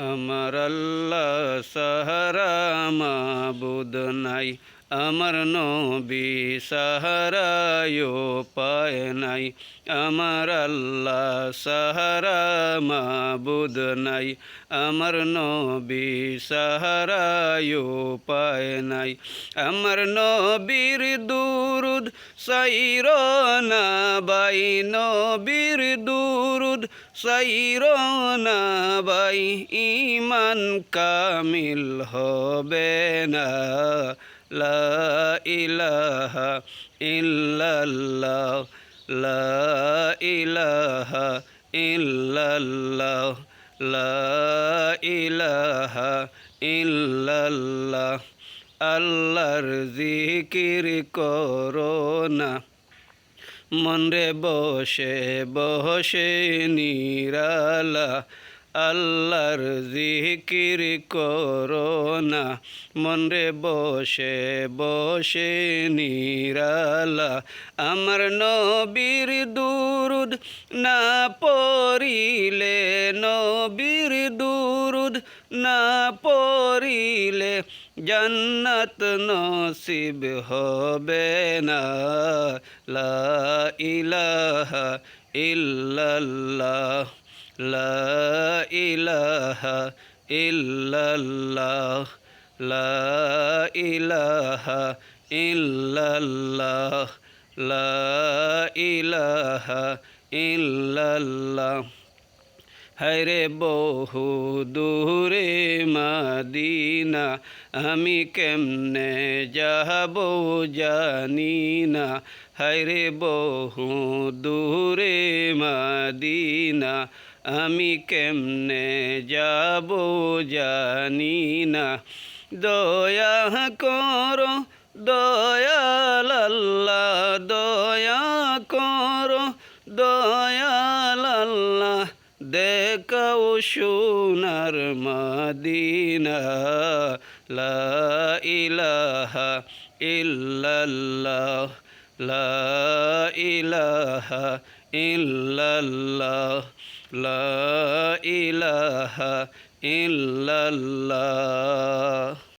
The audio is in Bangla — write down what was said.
আমার আল্লাহ সাহারা মাবুদ নাই, আমার নবী সাহারায় পায় নাই। আমার আল্লাহ সাহারা মাবুদ নাই, আমার নবী সাহারায় পায় নাই। আমার নবীর দুরুদ সাইর না বাই, নবীর দুরুদ সাইর না বাই, ইমান কামিল হবে না। লা ইলাহা ইল্লাল্লাহ, লা ইলাহা ইল্লাল্লাহ, লা ইলাহা ইল্লাল্লাহ। আল্লাহর জিকির করো না, মনরে বসে বসে নিরালা। আল্লাহর জিকির করো না, মনরে বসে বসে নিরালা। আমার নবীর দুরুদ না পড়িলে, নবীর দুরুদ না পড়িলে জান্নাত নসিব হবে না। লা ইলাহা ইল্লাল্লাহ, লা ইলাহা ইল্লাল্লাহ, লা ইলাহা ইল্লাল্লাহ, লা ইলাহা ইল্লাল্লাহ। হায়রে বহু দূরে মাদিনা, আমি কেমনে যাব জানি না। হায়রে বহু দূরে মাদিনা, আমি কেমনে যাব জানি না। দয়া করো দয়াল আল্লাহ, দয়া করো দয়াল আল্লাহ, দেখাও সোনার মদিনা। লা ইলাহা ইল্লাল্লাহ, লা ইলাহা ইল্লাল্লাহ, লা ইলাহা ইল্লাল্লাহ।